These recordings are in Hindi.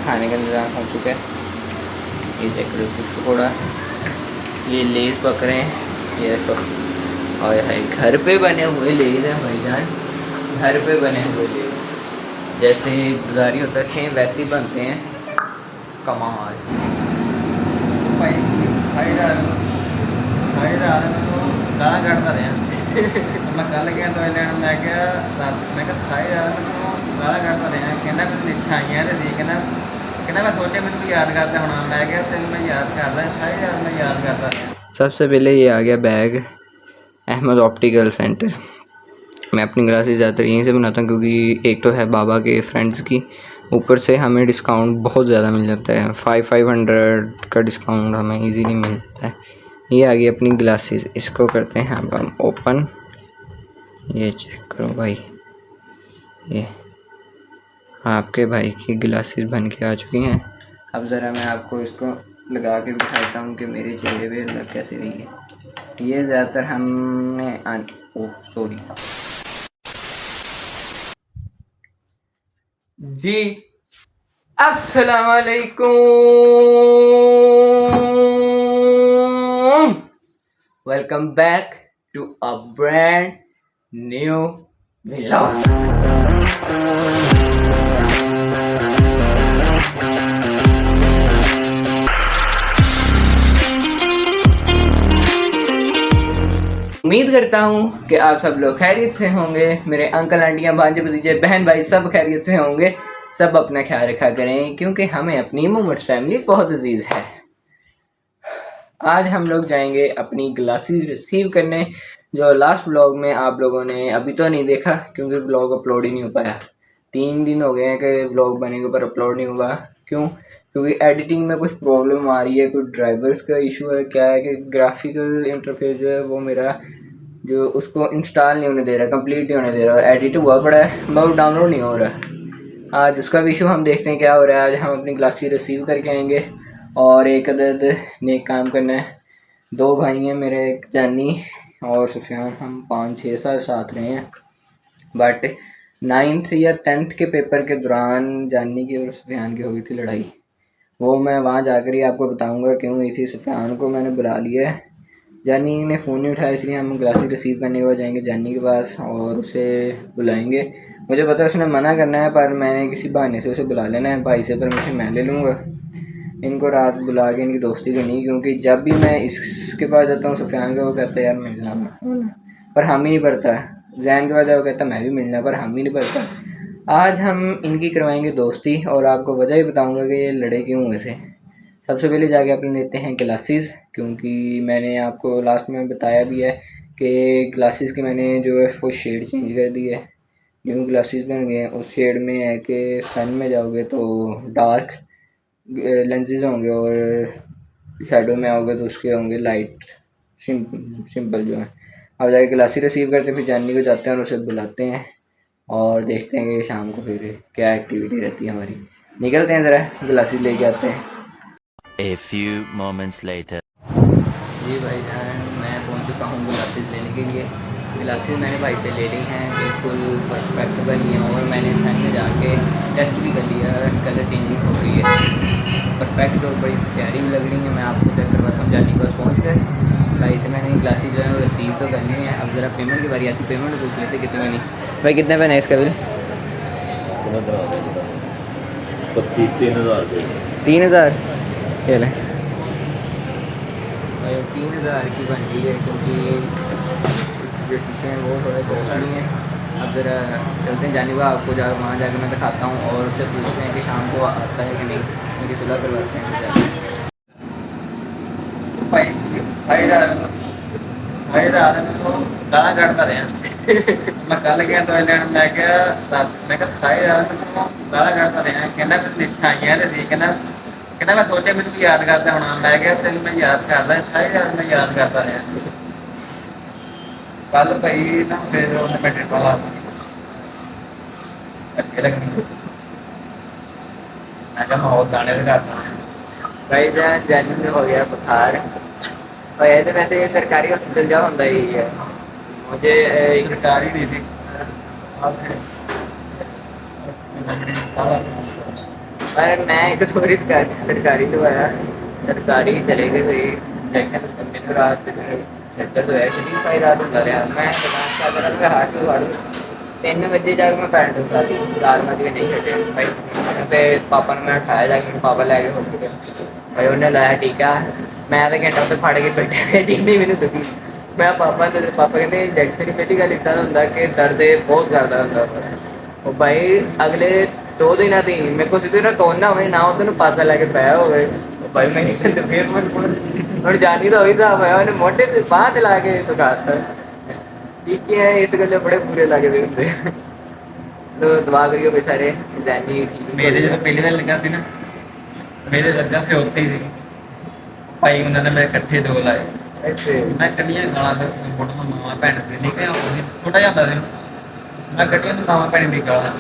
खाने का इंतज़ाम हो चुका है। ये चेक करो फिश पकौड़ा, ये लेज़ पक रहे हैं, ये तो और है घर पे बने हुए लेज़ हैं भाईजान, घर पे बने हुए लेज़ जैसे बाजारी होता है सेम वैसे ही बनते हैं। कमाल गाना कटता रहा मैं कल गया तो मैं क्या मैं सारे गाना कटता रहा कहना मैं इच्छा आई है सी कहना मैं सोचा मैं तुझे याद करता होना मैं क्या तेन मैं याद करता सारे मैं याद करता रहा। सबसे पहले ये आ गया बैग अहमद ऑप्टिकल सेंटर। मैं अपनी ग्लासेस ज़्यादातर यहीं से बनाता हूँ क्योंकि एक तो है बाबा के फ्रेंड्स की, ऊपर से हमें डिस्काउंट बहुत ज़्यादा मिल जाता है, 500 का डिस्काउंट हमें इजीली मिल जाता है। ये आ गई अपनी ग्लासेस, इसको करते हैं अब हम ओपन। ये चेक करो भाई, ये आपके भाई की ग्लासेस बन के आ चुकी हैं। अब ज़रा मैं आपको इसको लगा के दिखाता हूँ कि मेरे चेहरे पे लग कैसे रही है। ये ज़्यादातर हमने ओह सॉरी जी, अस्सलाम वालेकुम, welcome back to a brand new vlog. उम्मीद करता हूँ कि आप सब लोग खैरियत से होंगे, मेरे अंकल आंटियाँ भांजे भतीजे बहन भाई सब खैरियत से होंगे। सब अपना ख्याल रखा करें क्योंकि हमें अपनी मोमेंट्स फैमिली बहुत अजीज़ है। आज हम लोग जाएंगे अपनी ग्लासेस रिसीव करने, जो लास्ट व्लॉग में आप लोगों ने अभी तो नहीं देखा क्योंकि व्लॉग अपलोड ही नहीं हो पाया। 3 दिन हो गए हैं कि व्लॉग बने के ऊपर अपलोड नहीं हुआ। क्यों? क्योंकि एडिटिंग में कुछ प्रॉब्लम आ रही है, कुछ ड्राइवर्स का इशू है। क्या है कि ग्राफिकल इंटरफेस जो है वो मेरा जो उसको इंस्टॉल नहीं होने दे रहा, कंप्लीट नहीं होने दे रहा, एडिट हुआ पड़ा है मगर डाउनलोड नहीं हो रहा। आज उसका भी इशू हम देखते हैं क्या हो रहा है। आज हम अपनी ग्लासेस रिसीव करके आएंगे और एक अदद नेक काम करना है। 2 भाई हैं मेरे, एक जानी और सुफियान, हम 5-6 साल साथ रहे हैं। बट 9th या 10th के पेपर के दौरान जानी की और सुफियान की हो गई थी लड़ाई। वो मैं वहाँ जाकर ही आपको बताऊँगा क्यों हुई थी। सुफियान को मैंने बुला लिया है, जानी ने फ़ोन नहीं उठाया, इसलिए हम ग्लासेस रिसीव करने के बाद जाएंगे जानी के पास और उसे बुलाएंगे। मुझे पता है उसने मना करना है पर मैंने किसी बहाने से उसे बुला लेना है। भाई से परमिशन मैं ले लूँगा। इनको रात बुला के इनकी दोस्ती करनी, क्योंकि जब भी मैं इसके पास जाता हूँ सुफियान का, वो कहता है यार मिलना पर हम ही नहीं पड़ता। जैन के पास जाओ कहता मैं भी मिलना, पर हम ही नहीं पड़ता। आज हम इनकी करवाएंगे दोस्ती और आपको वजह ही बताऊँगा कि ये लड़े क्यों हुए थे। सबसे पहले जाके अपने लेते हैं ग्लासेस, क्योंकि मैंने आपको लास्ट में बताया भी है कि ग्लासेस की मैंने जो है वो शेड चेंज कर दी है। न्यू ग्लासेस बन गए हैं। उस शेड में है कि सन में जाओगे तो डार्क लेंसेज होंगे और शेडो में आओगे तो उसके होंगे लाइट सिंपल जो है। अब जाके ग्लासेस रिसीव करते हैं, फिर जानी को जाते हैं और उसे बुलाते हैं और देखते हैं कि शाम को फिर क्या एक्टिविटी रहती है हमारी। निकलते हैं, ज़रा ग्लासेस लेके आते हैं। A few moments later. जी भाई जान, मैं पहुंच चुका हूँ ग्लासेस लेने के लिए। ग्लासेस मैंने भाई से ले ली हैं, बिल्कुल परफेक्ट बनी है और मैंने सन में जाके टेस्ट भी कर लिया, कलर चेंजिंग हो रही है परफेक्ट और बड़ी प्यारी भी लग रही है। मैं आपको चेक करवाता हूँ जानी के पास पहुँच कर। भाई से मैंने ग्लासेस जो है वो रिसीव तो करनी है। अब ज़रा पेमेंट की बारी आती, पेमेंट पूछ लेते कितने बनी। भाई कितने बने इसका बिल? 3000 ये लें। 3000 की बन रही है क्योंकि जो शीशे हैं वो थोड़े कॉस्टली हैं। अब ज़रा चलते हैं जानी, आपको वहाँ जाकर मैं दिखाता हूँ और उससे पूछते हैं कि शाम को आता है कि नहीं, उनकी सुलह करवाते हैं। गाना कटता रहा मैं कल गया तो मैं क्या सारे गाना कटता रहा कहना मैं इच्छा आई है सी कहना मैं सोचा मैं तुझे याद करता होना मैं क्या तेन मैं याद करता सारे मैं याद करता रहा। कल भाई ना फिर उन्हें मैं ट्रिप ला मैं क्या और गाने दिखाता भाई जानी में हो गया बुखार और ये तो वैसे ये सरकारी हॉस्पिटल जा होता ही है। मुझे एक सरकारी नहीं थी पर मैं एक स्टोरी सरकारी लवाया सरकारी चले गए कोई इंजेक्शन मैंने रात सेंटर तो है शरीर सारी रात होता रहा मैं दुकान क्या करा मैं हाथ में वाड़ू 3 बजे जाके मैं पैंट उठा दी 4 बजे नहीं हटे भाई ते पापा ने मैं उठाया जाके पापा लैके हॉस्पिटल भाई उन्हें लाया टीका मैं तो घंटा उत्ते फड़ के बैठे रहे जिन्नी मैंने दुखी मैं पापा कहते इंजेक्शन पहली गल इतना होंगे कि दर्द बहुत ज़्यादा होंगे वो भाई अगले 2 दिन ही मेरे को सीधे ना तोड़ना हो ना उन्होंने पासा लैके पाया हो भाई मैं फिर मैं जानी तो वही साहब है उन्हें मोटे से बाहर चला के तो कहा ठीक है इस गल बड़े बुरे लगे हुए होंगे तो दुआ करियो बेचारे जानी ठीक मेरे जो पहली बार लगा थी ना मेरे लगा फिर उत्ते ही भाई उन्होंने मेरे इकट्ठे 2 लाए अच्छे मैं कड़ियां गाला फिर फोटो में मामा भैन से निकलिया छोटा जाता था मैं कड़ियां तो मामा भैन की गाला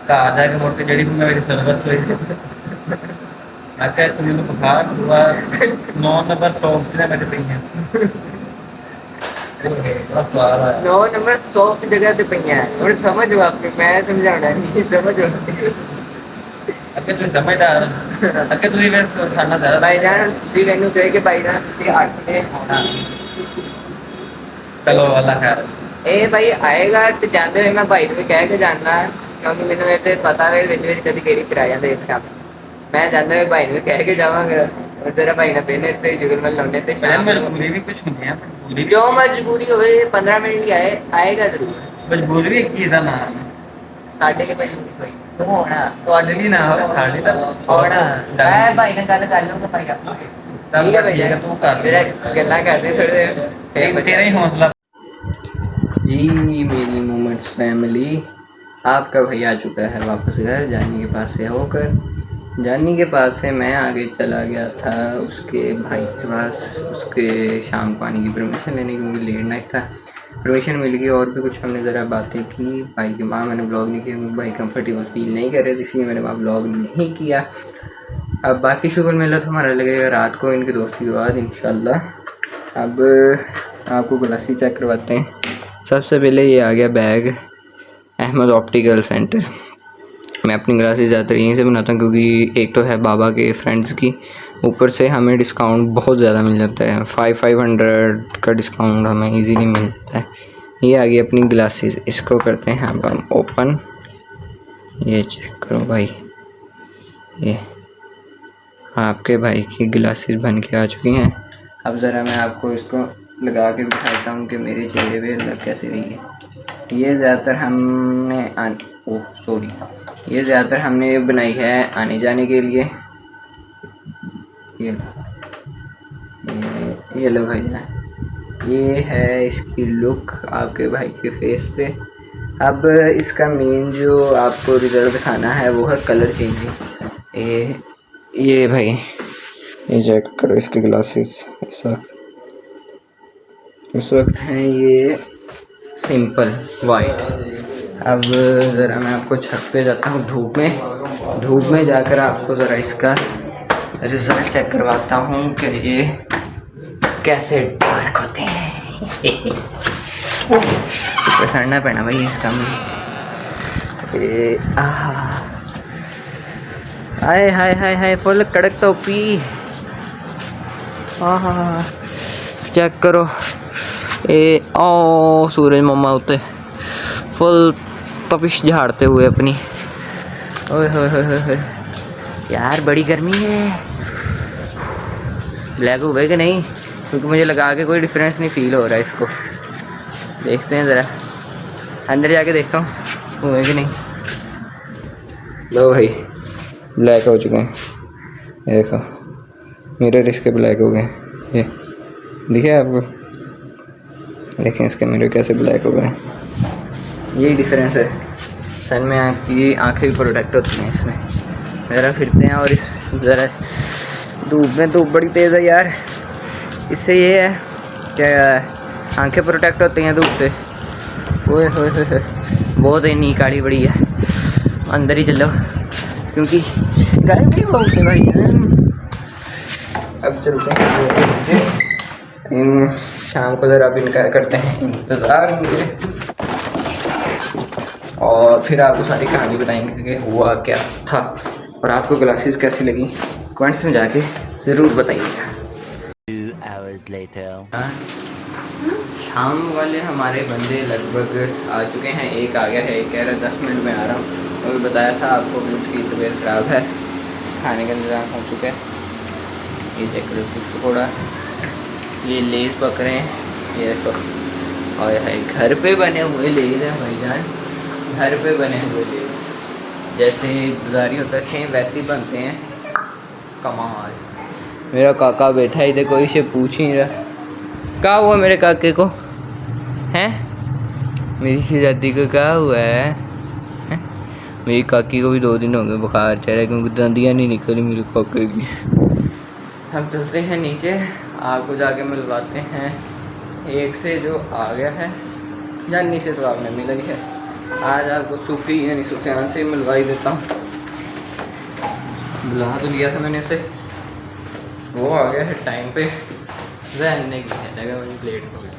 घर जाके मुड़ के जी मेरी सर्विस हुई मैं क्या तुम्हें तो बुखार हुआ 9 नंबर सॉफ्ट ने मेरे पई बड़ा स्वाद आया 9 नंबर सॉफ्ट जगह ते पईया और समझ वापस मैं समझाना नहीं समझ अगर तुम समझदार अगर तुम इवेंट खाना ज़्यादा भाई जान ਤੁਸੀਂ ਮੈਨੂੰ ਕਹੇ ਕਿ ਭਾਈ ਜਾਨ ਤੁਸੀਂ 8 ਵਜੇ ਆਉਣਾ चलो वाला खैर ਇਹ ਭਾਈ ਆਏਗਾ ਤੇ ਜਾਂਦੇ ਹੋਏ ਮੈਂ ਭਾਈ ਨੂੰ ਵੀ ਕਹਿ ਕੇ ਜਾਣਾ ਕਿਉਂਕਿ ਮੈਨੂੰ ਇਹ ਤੇ ਪਤਾ ਵੇ ਵਿੱਚ ਕਦੀ ਕਿਹੜੀ ਕਰਾ ਜਾਂਦੇ ਇਸ ਕੰਮ ਮੈਂ ਜਾਂਦੇ ਹੋਏ ਭਾਈ ਨੂੰ ਵੀ ਕਹਿ ਕੇ ਜਾਵਾਂਗਾ और तेरा भाई ना पहले ते जुगलमल लाने ते शाम मजबूरी भी कुछ नहीं है मजबूरी जो मजबूरी होवे 15 मिनट ही आएगा जरूर मजबूरी भी एक चीज का नाम है साढ़े के पैसे कोई तू होना ਤੁਹਾਡੇ ਲਈ ਨਾ ਹੋਵੇ ਸਾਡੇ ਤਾਂ ਹੋਣਾ ਮੈਂ ਭਾਈ ਨਾਲ ਗੱਲ ਕਰ ਲੂੰਗਾ ਭਾਈ ਆਪਣੀ ਠੀਕ है भैया तू कर मेरा गल्ला करते थोड़े तेरा ही हौसला जी मेरी मोमेंट्स फैमिली आपका भाई आ चुका है वापस घर जानी के पास से होकर जानी के पास से मैं आगे चला गया था उसके भाई के पास उसके शाम को आने की परमिशन लेने क्योंकि लेट नाइट था परमिशन मिल गई और भी कुछ हमने ज़रा बातें की भाई के वहाँ मैंने ब्लॉग नहीं किया क्योंकि भाई कंफर्टेबल फील नहीं कर रहे थे इसलिए मैंने वहाँ ब्लॉग नहीं किया अब बाकी शुगर मेला तो हमारा लगेगा रात को इनकी दोस्ती के बाद इंशाल्लाह अब आपको ग्लासी चेक करवाते हैं सबसे पहले ये आ गया बैग अहमद ऑप्टिकल सेंटर मैं अपनी ग्लासेस ज़्यादातर यहीं से बनाता हूँ क्योंकि एक तो है बाबा के फ्रेंड्स की ऊपर से हमें डिस्काउंट बहुत ज़्यादा मिल जाता है 500 का डिस्काउंट हमें इजीली मिल जाता है ये आ गई अपनी ग्लासेस इसको करते हैं अब हम ओपन ये चेक करो भाई ये आपके भाई की ग्लासेस बन के आ चुकी हैं अब ज़रा मैं आपको इसको लगा के दिखाता हूँ कि मेरे चेहरे पे लग कैसे रही है ये ज़्यादातर हमने ये ज़्यादातर हमने बनाई है आने जाने के लिए ये लो भाई ये है इसकी लुक आपके भाई के फेस पे अब इसका मेन जो आपको रिजल्ट दिखाना है वो है कलर चेंजिंग ये भाई ये चेक करो इसके ग्लासेस इस वक्त हैं ये सिंपल वाइट अब ज़रा मैं आपको छत पे जाता हूँ धूप में जाकर आपको ज़रा इसका रिज़ल्ट चेक करवाता हूँ कि ये कैसे डार्क होते हैं पसंदना पड़ना भाई कम हाय हाय हाय हाय फुल कड़क टोपी हाँ चेक करो ए ओ सूरज मामा उते फुल तपिश झाड़ते हुए अपनी ओए होए यार बड़ी गर्मी है ब्लैक हुए कि नहीं क्योंकि मुझे लगा के कोई डिफरेंस नहीं फील हो रहा है इसको देखते हैं ज़रा अंदर जाके देखता हूँ हुए कि नहीं लो भाई ब्लैक हो चुके हैं देखो मिरर इसके ब्लैक हो गए ये दिखे आपको देखें इसके मिरर कैसे ब्लैक हो गए यही डिफरेंस है सन में आपकी आँखें भी प्रोटेक्ट होती हैं इसमें ज़रा फिरते हैं और इस ज़रा धूप में धूप बड़ी तेज़ है यार इससे ये है क्या आंखें प्रोटेक्ट होती हैं धूप से ओए होए बहुत ही नी काली बड़ी है अंदर ही चलो क्योंकि गर्मी बहुत है भाई अब चलते हैं शाम को ज़रा अब इनका करते हैं इंतज़ार और और फिर आपको सारी कहानी बताएंगे कि हुआ क्या था और आपको ग्लासेस कैसी लगी कमेंट्स में जाके ज़रूर बताइएगा। 2 hours later. शाम वाले हमारे बंदे लगभग आ चुके हैं। एक आ गया है, एक कह रहा है 10 मिनट में आ रहा हूँ। और बताया था आपको कि उसकी तबीयत ख़राब है। खाने का इंतज़ाम हो चुका है। ये चेक करो कुछ पकौड़ा, ये लेज़ पक रहे हैं, ये तो और है घर पे बने हुए लेज़ हैं भाईजान, घर पे बने हुए लेज़ जैसे बाजारी होता है सेम वैसे ही बनते हैं। कमाल। मेरा काका बैठा है इधर, कोई से पूछ ही नहीं रहा क्या हुआ मेरे काके को हैं, मेरी शहजादी को क्या हुआ है? मेरी काकी को भी 2 दिन हो गए बुखार चढ़ा है क्योंकि दंदियाँ नहीं निकली मेरे काके की। हम चलते हैं नीचे, आपको जाके मिलवाते हैं एक से जो आ गया है, जानी से तो आपने मिला ही है। आज आपको सूफी यानी सुफियान से मिलवा ही देता हूँ। बुला तो लिया था मैंने इसे, वो आ गया है टाइम पे। जहन ने लगा मैंने प्लेट हो गया।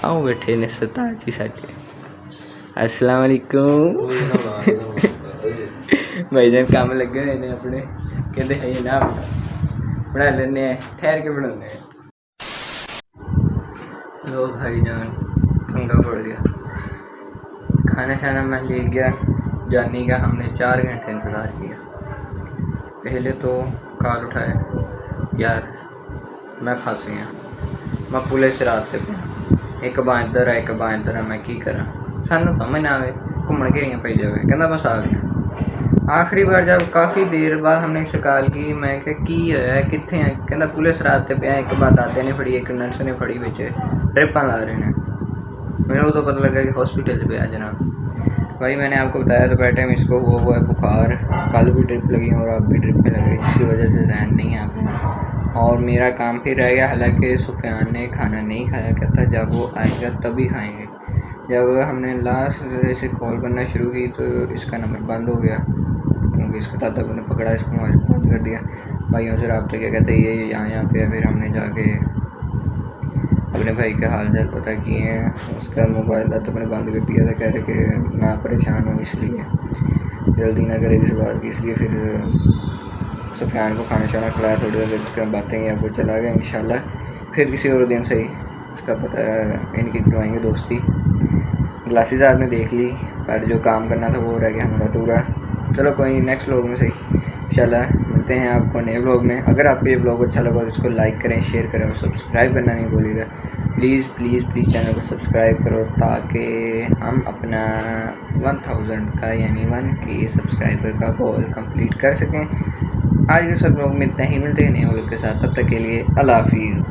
आओ बैठे ने सताजी साढ़े। अस्सलाम वालेकुम भाईजान काम लगे हुए ने अपने, कहते हैं ये ना बना लेने हैं, ठहर के बनाने हैं। लो भाईजान ठंडा पड़ गया। खाना शाना मैं ले गया जाने का, हमने 4 घंटे इंतज़ार किया। पहले तो कॉल उठाए, यार मैं फंस गया, मैं पुलिस रास्ते पे एक बार इधर है एक बार इधर है, मैं की करा सानू समझ ना आए, घूमन घेरियां पई जाए। कहना बस आ गया। आखिरी बार जब काफ़ी देर बाद हमने इससे कॉल की, मैं क्या की है कितने हैं, कहना पुलिस रास्ते पे है। एक बार दादे ने फड़ी, एक नर्स ने फड़ी, बिच ड्रिपां ला रहे हैं। मेरे को तो पता लगा कि हॉस्पिटल पे आ जनाब। भाई मैंने आपको बताया दोपहर टाइम इसको हुआ है बुखार, कल भी ड्रिप लगी और अब भी ड्रिप में लग रही, जिसकी वजह से जहन नहीं आ पाया और मेरा काम फिर रह गया। हालांकि सुफियान ने खाना नहीं खाया, कहता जब वो आएगा तभी खाएंगे। जब हमने लास्ट से कॉल करना शुरू की तो इसका नंबर बंद हो गया क्योंकि इसका दादा को ने पकड़ा, इसको मोबाइल बंद कर दिया। भाइयों से रब्ता किया, कहते ये यहाँ पे है। फिर हमने जाके अपने भाई के हाल चाल पता किए हैं, उसका मोबाइल तो अपने बंद कर दिया था, कह रहे कि ना परेशान हो इसलिए जल्दी ना करे इस बात की। इसलिए फिर सुफियान को खाना शाना खिलाया, थोड़ी देर बातें या वो चला गया। इंशाल्लाह फिर किसी और दिन सही उसका पता इनकी करवाएंगे दोस्ती। ग्लासेस आपने देख ली, पर जो काम करना था वो रह गया हमारा अधूरा। चलो कोई नेक्स्ट व्लॉग में सही इंशाल्लाह मिलते हैं आपको नए व्लॉग में। अगर आपको ये व्लॉग अच्छा लगा तो इसको लाइक करें, शेयर करें और सब्सक्राइब करना नहीं भूलिएगा। प्लीज़ प्लीज़ प्लीज़ चैनल को सब्सक्राइब करो ताकि हम अपना 1000 का यानी 1K सब्सक्राइबर का गोल कंप्लीट कर सकें। आज के सब लोग में इतना ही, मिलते हैं नए व्लॉग के साथ, तब तक के लिए अल्लाह हाफिज़।